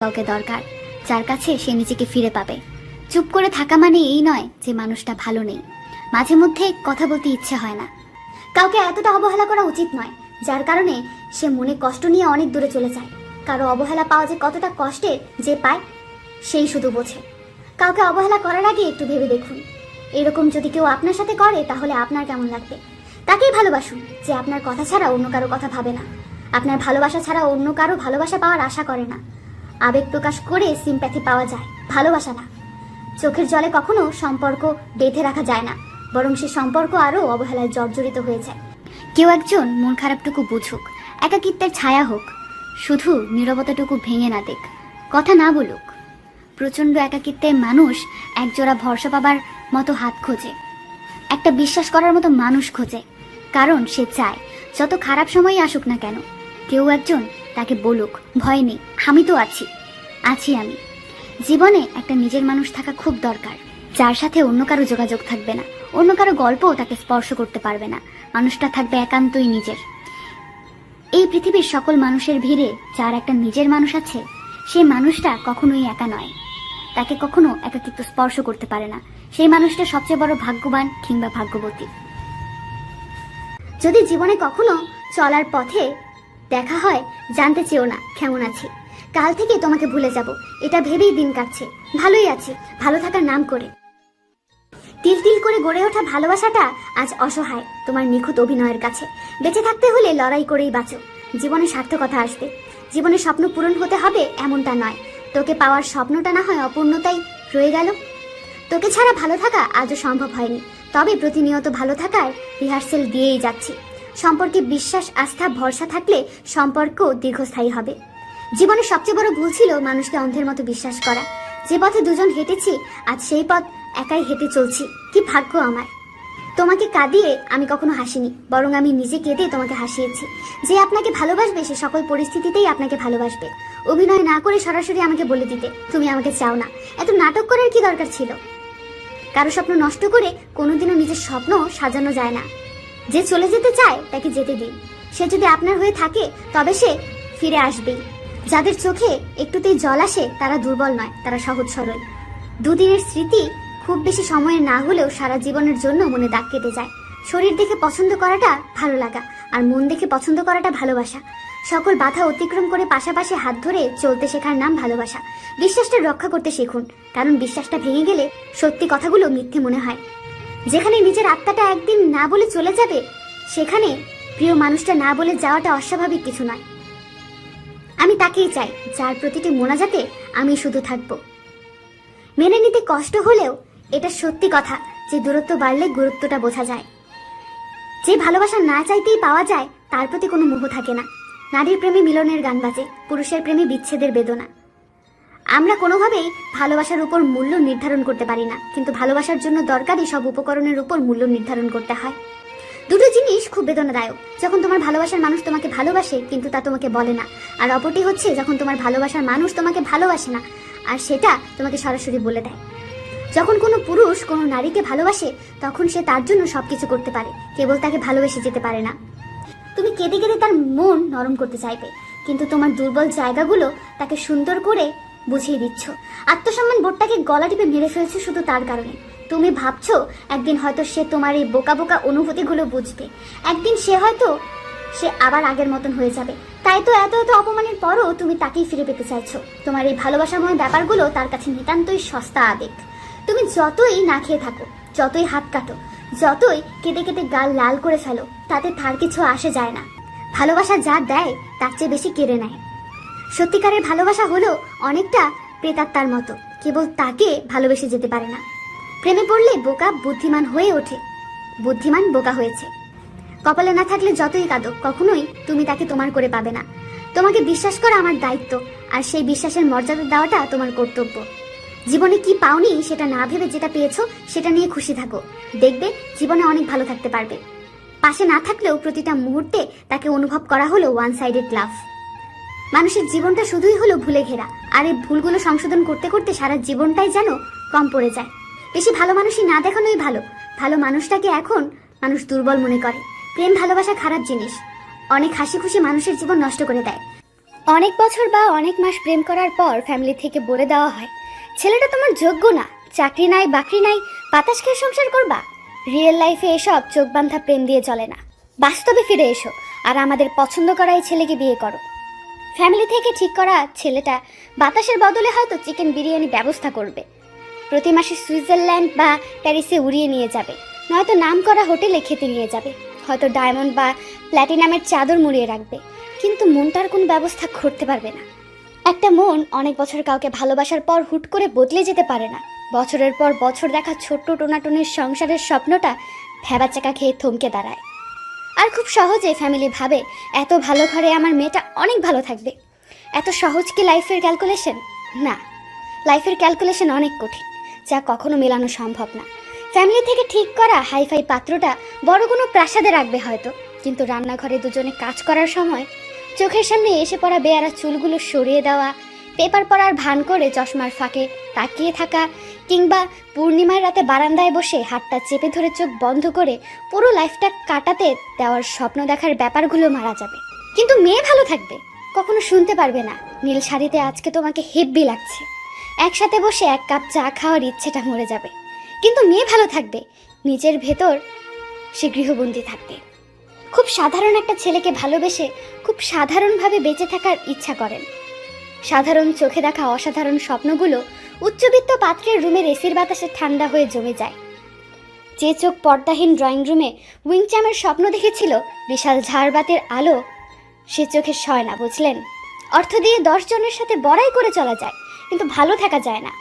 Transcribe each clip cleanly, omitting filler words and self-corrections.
কাউকে দরকার যার কাছে সে নিজেকে ফিরে পাবে। চুপ করে থাকা মানে এই নয় যে মানুষটা ভালো নেই, মাঝে মধ্যে কথা বলতে ইচ্ছে হয় না। কাউকে এতটা অবহেলা করা উচিত নয় যার কারণে সে মনে কষ্ট নিয়ে অনেক দূরে চলে যায়। কারো অবহেলা পাওয়া যে কতটা কষ্টের যে পায় সেই শুধু বোঝে। কাউকে অবহেলা করার আগে একটু ভেবে দেখুন, এরকম যদি কেউ আপনার সাথে করে তাহলে আপনার কেমন লাগবে। তাকেই ভালোবাসুন যে আপনার কথা ছাড়া অন্য কারো কথা ভাবে না, আপনার ভালোবাসা ছাড়া অন্য কারো ভালোবাসা পাওয়ার আশা করে না। আবেগ প্রকাশ করে সিম্প্যাথি পাওয়া যায়, ভালোবাসা না। চোখের জলে কখনো সম্পর্ক বেঁধে রাখা যায় না, বরং সে সম্পর্ক আরো অবহেলায় জর্জরিত হয়ে যায়। কেউ একজন মন খারাপটুকু বুঝুক, একাকিত্বের ছায়া হোক, শুধু নীরবতাটুকু ভেঙে না দেখ, কথা না বলুক। প্রচন্ড একাকিত্বে মানুষ একজোড়া ভরসা পাবার মতো হাত খোঁজে, একটা বিশ্বাস করার মতো মানুষ খোঁজে, কারণ সে চায় যত খারাপ সময়ই আসুক না কেন কেউ একজন তাকে বলুক, ভয় নেই, আমি তো আছি আমি। জীবনে একটা নিজের মানুষ থাকা খুব দরকার, যার সাথে অন্য কারো যোগাযোগ থাকবে না, অন্য কারো গল্পও তাকে স্পর্শ করতে পারবে না। মানুষটা থাকবে একান্তই নিজের। এই পৃথিবীর সকল মানুষের ভিড়ে যার একটা নিজের মানুষ আছে, সেই মানুষটা কখনোই একা নয়, তাকে কখনো একাকিত্ব স্পর্শ করতে পারে না। সেই মানুষটা সবচেয়ে বড় ভাগ্যবান কিংবা ভাগ্যবতী। যদি জীবনে কখনো চলার পথে দেখা হয়, জানতে চেও না কেমন আছি, কাল থেকে তোমাকে ভুলে যাব এটা ভেবেই দিন কাটছে। ভালোই আছি, ভালো থাকার নাম করে। তিল তিল করে গড়ে ওঠা ভালোবাসাটা আজ অসহায় তোমার নিখুঁত অভিনয়ের কাছে। বেঁচে থাকতে হলে লড়াই করেই বাঁচো। জীবনে সার্থকতা আসবে, জীবনের স্বপ্ন পূরণ হতে হবে এমনটা নয়। তোকে পাওয়ার স্বপ্নটা না হয় অপূর্ণতাই রয়ে গেল। তোকে ছাড়া ভালো থাকা আজও সম্ভব হয়নি, তবে প্রতিনিয়ত ভালো থাকার রিহার্সেল দিয়েই যাচ্ছি। সম্পর্কে বিশ্বাস, আস্থা, ভরসা থাকলে সম্পর্ক দীর্ঘস্থায়ী হবে। জীবনের সবচেয়ে বড় ভুল ছিল মানুষকে অন্ধের মতো বিশ্বাস করা। যে পথে দুজন হেঁটেছি আজ সেই পথ একাই হেঁটে চলছি। কি ভাগ্য আমার! তোমাকে কাঁদিয়ে আমি কখনো হাসিনি, বরং আমি নিজে কেঁদে তোমাকে হাসিয়েছি। যে আপনাকে ভালোবাসবে সে সকল পরিস্থিতিতেই আপনাকে ভালোবাসবে। অভিনয় না করে সরাসরি আমাকে বলে দিতে তুমি আমাকে চাও না। এত নাটক করার কি দরকার ছিল? কারো স্বপ্ন নষ্ট করে কোনোদিনও নিজের স্বপ্ন সাজানো যায় না। যে চলে যেতে চায় তাকে যেতে দিন। সে যদি আপনার হয়ে থাকে তবে সে ফিরে আসবেই। যাদের চোখে একটুতেই জল আসে তারা দুর্বল নয়, তারা সহজ সরল। দুদিনের স্মৃতি খুব বেশি সময়ের না হলেও সারা জীবনের জন্য মনে দাগ কেটে যায়। শরীর দেখে পছন্দ করাটা ভালো লাগা, আর মন দেখে পছন্দ করাটা ভালোবাসা। সকল বাধা অতিক্রম করে পাশাপাশি হাত ধরে চলতে শেখার নাম ভালোবাসা। বিশ্বাসটা রক্ষা করতে শিখুন, কারণ বিশ্বাসটা ভেঙে গেলে সত্যি কথাগুলো মিথ্যে মনে হয়। যেখানে নিজের আত্মাটা একদিন না বলে চলে যাবে, সেখানে প্রিয় মানুষটা না বলে যাওয়াটা অস্বাভাবিক কিছু নয়। আমি তাকেই চাই যার প্রতিটি মোনাজাতে আমি শুধু থাকবো। মেনে নিতে কষ্ট হলেও এটা সত্যি কথা যে দূরত্ব বাড়লে গুরুত্বটা বোঝা যায়। যে ভালোবাসা না চাইতেই পাওয়া যায় তার প্রতি কোনো মোহ থাকে না। নারীর প্রেমে মিলনের গান বাজে, পুরুষের প্রেমে বিচ্ছেদের বেদনা। আমরা কোনোভাবেই ভালোবাসার উপর মূল্য নির্ধারণ করতে পারি না, কিন্তু ভালোবাসার জন্য দরকারি সব উপকরণের উপর মূল্য নির্ধারণ করতে হয়। দুটো জিনিস খুব বেদনাদায়ক, যখন তোমার ভালোবাসার মানুষ তোমাকে ভালোবাসে কিন্তু তা তোমাকে বলে না, আর অপরটি হচ্ছে যখন তোমার ভালোবাসার মানুষ তোমাকে ভালোবাসে না আর সেটা তোমাকে সরাসরি বলে দেয়। যখন কোনো পুরুষ কোনো নারীকে ভালোবাসে তখন সে তার জন্য সবকিছু করতে পারে, কেবল তাকে ভালোবেসে যেতে পারে না। তুমি কেঁদে কেঁদে তার মন নরম করতে চাইবে, কিন্তু তোমার দুর্বল জায়গাগুলো তাকে সুন্দর করে বুঝিয়ে দিচ্ছ। আত্মসম্মান বোধটাকে গলা টিপে মেরে ফেলছো শুধু তার কারণে। তুমি ভাবছো একদিন হয়তো সে তোমার এই বোকা বোকা অনুভূতিগুলো বুঝবে, একদিন সে আবার আগের মতন হয়ে যাবে। তাই তো এত এত অপমানের পরও তুমি তাকেই ফিরে পেতে চাইছো। তোমার এই ভালোবাসাময় ব্যাপারগুলো তার কাছে নিতান্তই সস্তা আবেগ। তুমি যতই না খেয়ে থাকো, যতই হাত কাটো, যতই কেটে কেটে গাল লাল করে ফেলো, তাতে তার কিছু আসে যায় না। ভালোবাসা যা দেয় তার চেয়ে বেশি কেড়ে নেয়। সত্যিকারের ভালোবাসা হলো অনেকটা প্রেতাত্মার মতো, কেবল তাকে ভালোবেসে যেতে পারে না। প্রেমে পড়লে বোকা বুদ্ধিমান হয়ে ওঠে, বুদ্ধিমান বোকা হয়েছে। কপালে না থাকলে যতই কাঁদো কখনোই তুমি তাকে তোমার করে পাবে না। তোমাকে বিশ্বাস করা আমার দায়িত্ব, আর সেই বিশ্বাসের মর্যাদা দেওয়াটা তোমার কর্তব্য। জীবনে কি পাওনি সেটা না ভেবে যেটা পেয়েছো সেটা নিয়ে খুশি থাকো, দেখবে জীবনে অনেক ভালো থাকতে পারবে। পাশে না থাকলেও প্রতিটা মুহূর্তে তাকে অনুভব করা হলো ওয়ান সাইডেড লাভ। মানুষের জীবনটা শুধুই হলো ভুলে ঘেরা, আর এই ভুলগুলো সংশোধন করতে করতে সারা জীবনটাই যেন কম পড়ে যায়। বেশি ভালো মানুষই না দেখানোই ভালো। ভালো মানুষটাকে এখন মানুষ দুর্বল মনে করে। প্রেম ভালোবাসা খারাপ জিনিস, অনেক হাসি খুশি মানুষের জীবন নষ্ট করে দেয়। অনেক বছর বা অনেক মাস প্রেম করার পর ফ্যামিলি থেকে বলে দেওয়া হয় ছেলেটা তোমার যোগ্য না, চাকরি নাই বাকরি নাই, বাতাস খেয়ে সংসার করবা। রিয়েল লাইফে এসব চোখ বাঁধা প্রেম দিয়ে চলে না। বাস্তবে ফিরে এসো আর আমাদের পছন্দ করা এই ছেলেকে বিয়ে করো। ফ্যামিলি থেকে ঠিক করা ছেলেটা বাতাসের বদলে হয়তো চিকেন বিরিয়ানি ব্যবস্থা করবে, প্রতি মাসে সুইজারল্যান্ড বা প্যারিসে উড়িয়ে নিয়ে যাবে, নয়তো নাম করা হোটেলে খেতে নিয়ে যাবে, হয়তো ডায়মন্ড বা প্ল্যাটিনামের চাদর মুড়িয়ে রাখবে, কিন্তু মনটার কোনো ব্যবস্থা করতে পারবে না। একটা মন অনেক বছর কাউকে ভালোবাসার পর হুট করে বদলে যেতে পারে না। বছরের পর বছর দেখা ছোট্ট টোনাটুনির সংসারের স্বপ্নটা ভ্যাবাচাকা খেয়ে থমকে দাঁড়ায়। আর খুব সহজে ফ্যামিলি ভাবে এত ভালো ঘরে আমার মেয়েটা অনেক ভালো থাকবে। এত সহজ কি লাইফের ক্যালকুলেশন? না, লাইফের ক্যালকুলেশন অনেক কঠিন, যা কখনো মেলানো সম্ভব না। ফ্যামিলি থেকে ঠিক করা হাইফাই পাত্রটা বড় কোনো প্রাসাদে রাখবে হয়তো, কিন্তু রান্নাঘরে দুজনে কাজ করার সময় চোখের সামনে এসে পড়া বেয়ারা চুলগুলো সরিয়ে দেওয়া, পেপার পড়ার ভান করে চশমার ফাঁকে তাকিয়ে থাকা, কিংবা পূর্ণিমার রাতে বারান্দায় বসে হাতটা চেপে ধরে চোখ বন্ধ করে পুরো লাইফটা কাটাতে দেওয়ার স্বপ্ন দেখার ব্যাপারগুলো মারা যাবে। কিন্তু মেয়ে ভালো থাকবে, কখনো শুনতে পারবে না নীল শাড়িতে আজকে তোমাকে হেব্বি লাগছে, একসাথে বসে এক কাপ চা খাওয়ার ইচ্ছেটা মরে যাবে। কিন্তু মেয়ে ভালো থাকবে, নিজের ভেতর সে গৃহবন্দী থাকবে। খুব সাধারণ একটা ছেলেকে ভালোবেসে খুব সাধারণভাবে বেঁচে থাকার ইচ্ছা করেন। সাধারণ চোখে দেখা অসাধারণ স্বপ্নগুলো উচ্চবিত্ত পাত্রের রুমের এসির বাতাসে ঠান্ডা হয়ে জমে যায়। যে চোখ পর্দাহীন ড্রয়িং রুমে উইংচ্যামের স্বপ্ন দেখেছিল বিশাল ঝাড়বাতির আলো, সে চোখে সয় না, বুঝলেন? অর্থ দিয়ে 10 জনের সাথে বড়াই করে চলা যায়, কিন্তু ভালো থাকা যায় না।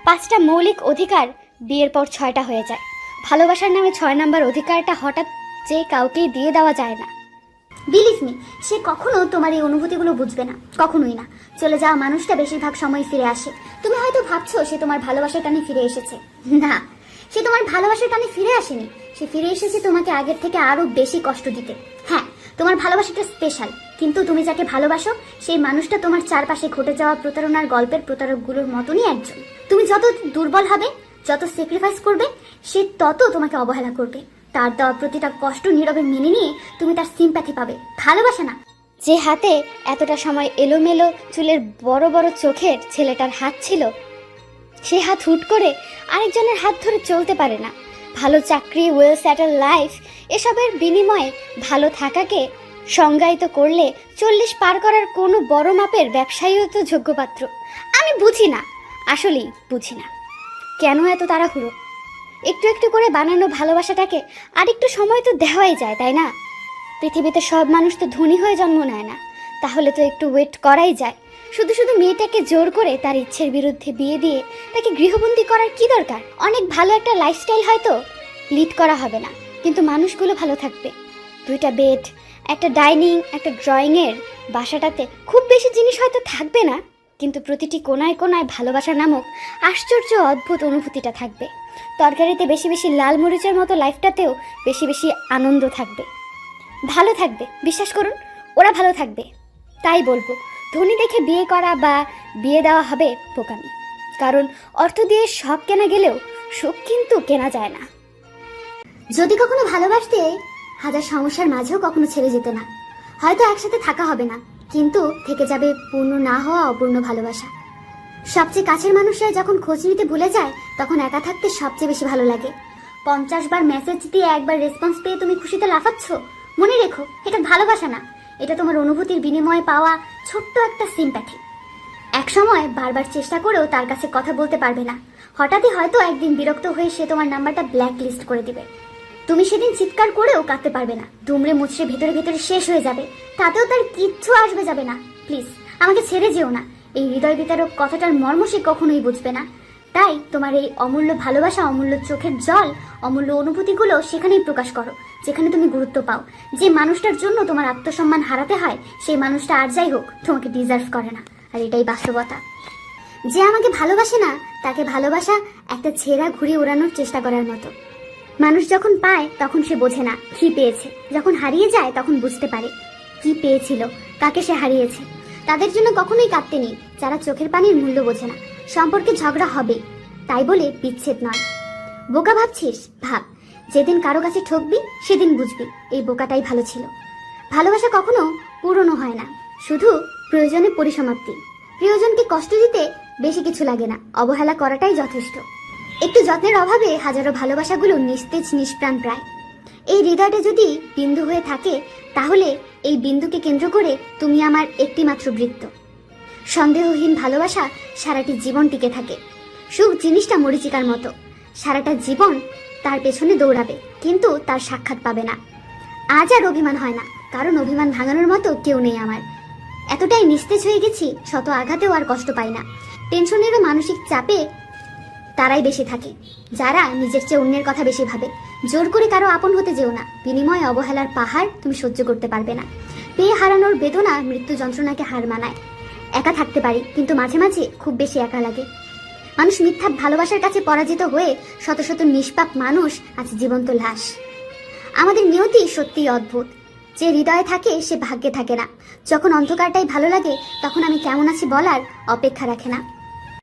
5টা মৌলিক অধিকার বিয়ের পর 6টা হয়ে যায়। ভালোবাসার নামে 6 নম্বর অধিকারটা হঠাৎ যে কাউকেই দিয়ে দেওয়া যায় না। বিলিভ মি, সে কখনো তোমার এই অনুভূতিগুলো বুঝবে না, কখনোই না। চলে যাওয়া মানুষটা বেশিরভাগ সময় ফিরে আসে। তুমি হয়তো ভাবছো সে তোমার ভালোবাসার টানে ফিরে এসেছে। না, সে তোমার ভালোবাসার টানে ফিরে আসেনি। সে ফিরে এসেছে তোমাকে আগের থেকে আরো বেশি কষ্ট দিতে। হ্যাঁ, তোমার ভালোবাসাটা স্পেশাল, কিন্তু তুমি যাকে ভালোবাসো সেই মানুষটা তোমার চারপাশে ঘটে যাওয়া প্রতারণার গল্পের প্রতারকগুলোর মতনই একজন। তুমি যত দুর্বল হবে, যত স্যাক্রিফাইস করবে, সে তত তোমাকে অবহেলা করবে। তার দেওয়া প্রতিটা কষ্ট নীরবে মেনে নিয়ে তুমি তার সিম্প্যাথি পাবে, ভালোবাসা না। যে হাতে এতটা সময় এলোমেলো চুলের বড় বড় চোখের ছেলেটার হাত ছিল, সে হাত হুট করে আরেকজনের হাত ধরে চলতে পারে না। ভালো চাকরি, ওয়েল সেটেল লাইফ, এসবের বিনিময়ে ভালো থাকাকে সংজ্ঞায়িত করলে 40 পার করার কোনো বড় মাপের ব্যবসায়ীও তো যোগ্যপাত্র। আমি বুঝি না, আসলেই বুঝি না কেন এত তাড়াহুড়ো। একটু একটু করে বানানো ভালোবাসাটাকে আরেকটু সময় তো দেওয়াই যায়, তাই না? পৃথিবীতে সব মানুষ তো ধনী হয়ে জন্ম নেয় না, তাহলে তো একটু ওয়েট করাই যায়। শুধু শুধু মেয়েটাকে জোর করে তার ইচ্ছের বিরুদ্ধে বিয়ে দিয়ে তাকে গৃহবন্দী করার কি দরকার? অনেক ভালো একটা লাইফস্টাইল হয়তো লিড করা হবে না, কিন্তু মানুষগুলো ভালো থাকবে। 2টা বেড, একটা ডাইনিং, একটা ড্রয়িংয়ের বাসাটাতে খুব বেশি জিনিস হয়তো থাকবে না, কিন্তু প্রতিটি কোনায় কোনায় ভালোবাসা নামক আশ্চর্য অদ্ভুত অনুভূতিটা থাকবে। তরকারিতে বেশি বেশি লাল মরিচের মতো লাইফটাতেও বেশি বেশি আনন্দ থাকবে। ভালো থাকবে, বিশ্বাস করুন, ওরা ভালো থাকবে। তাই বলবো, ধনী দেখে বিয়ে করা বা বিয়ে দেওয়া হবে বোকামি। কারণ অর্থ দিয়ে সব কেনা গেলেও সুখ কিন্তু কেনা যায় না। যদি কখনো ভালোবাসতে, হাজার সমস্যার মাঝেও কখনো ছেড়ে যেতে না। হয়তো একসাথে থাকা হবে না, কিন্তু থেকে যাবে পূর্ণ না হওয়া অপূর্ণ ভালোবাসা। সবচেয়ে কাছের মানুষরা যখন খোঁজ নিতে ভুলে যায়, তখন একা থাকতে সবচেয়ে বেশি ভালো লাগে। 50 বার মেসেজ দিয়ে একবার রেসপন্স পেয়ে তুমি খুশিতে লাফাচ্ছ, মনে রেখো এটা ভালোবাসা না, এটা তোমার অনুভূতির বিনিময়ে পাওয়া ছোট্ট একটা সিম্প্যাথি। এক সময় বারবার চেষ্টা করেও তার কাছে কথা বলতে পারবে না। হঠাৎই হয়তো একদিন বিরক্ত হয়ে সে তোমার নাম্বারটা ব্ল্যাক লিস্ট করে দিবে। তুমি সেদিন চিৎকার করেও কাঁদতে পারবে না, দুমড়ে মুচড়ে ভেতরে ভেতরে শেষ হয়ে যাবে, তাতেও তার কিচ্ছু আসবে যাবে না। প্লিজ আমাকে ছেড়ে যেও না। এই হৃদয় বিতারক কথাটার মর্ম সে কখনোই বুঝবে না। তাই তোমার এই অমূল্য ভালোবাসা, অমূল্য চোখের জল, অমূল্য অনুভূতিগুলো সেখানেই প্রকাশ করো যেখানে তুমি গুরুত্ব পাও। যে মানুষটার জন্য তোমার আত্মসম্মান হারাতে হয়, সেই মানুষটা আর যাই হোক তোমাকে ডিজার্ভ করে না। আর এটাই বাস্তবতা। যে আমাকে ভালোবাসে না, তাকে ভালোবাসা একটা ছেঁড়া ঘুড়ি ওড়ানোর চেষ্টা করার মতো। মানুষ যখন পায় তখন সে বোঝে না কি পেয়েছে, যখন হারিয়ে যায় তখন বুঝতে পারে কি পেয়েছিল, কাকে সে হারিয়েছে। তাদের জন্য কখনোই কাঁদতে নেই যারা চোখের পানির মূল্য বোঝে না। সম্পর্কে ঝগড়া হবে, তাই বলে বিচ্ছেদ নয়। বোকা ভাবছিস? ভাব, যেদিন কারো কাছে ঠকবি সেদিন বুঝবি এই বোকাটাই ভালো ছিল। ভালোবাসা কখনো পুরনো হয় না, শুধু প্রয়োজনে পরিসমাপ্তি। প্রিয়জনকে কষ্ট দিতে বেশি কিছু লাগে না, অবহেলা করাটাই যথেষ্ট। একটু যত্নের অভাবে হাজারো ভালোবাসাগুলো নিস্তেজ নিষ্প্রাণ প্রায়। এই হৃদয়টা যদি বিন্দু হয়ে থাকে, তাহলে এই বিন্দুকে কেন্দ্র করে তুমি আমার একটি মাত্র বৃত্ত। সন্দেহহীন ভালোবাসা সারাটি জীবন টিকে থাকে। সুখ জিনিসটা মরীচিকার মতো, সারাটা জীবন তার পেছনে দৌড়াবে, কিন্তু তার সাক্ষাৎ পাবে না। আজ আর অভিমান হয় না, কারণ অভিমান ভাঙানোর মতো কেউ নেই আমার। এতটাই নিস্তেজ হয়ে গেছি, শত আঘাতেও আর কষ্ট পাই না। টেনশনেরও মানসিক চাপে তারাই বেশি থাকে, যারা নিজের চেয়ে অন্যের কথা বেশি ভাবে। জোর করে কারো আপন হতে যেও না, বিনিময়ে অবহেলার পাহাড় তুমি সহ্য করতে পারবে না। পেয়ে হারানোর বেদনা মৃত্যু যন্ত্রণাকে হার মানায়। একা থাকতে পারি, কিন্তু মাঝে মাঝে খুব বেশি একা লাগে। মানুষ মিথ্যা ভালোবাসার কাছে পরাজিত হয়ে শত শত নিষ্পাপ মানুষ আজ জীবন্ত লাশ। আমাদের নিয়তি সত্যিই অদ্ভুত। যে হৃদয়ে থাকে সে ভাগ্যে থাকে না। যখন অন্ধকারটাই ভালো লাগে, তখন আমি কেমন আছি বলার অপেক্ষা রাখে না।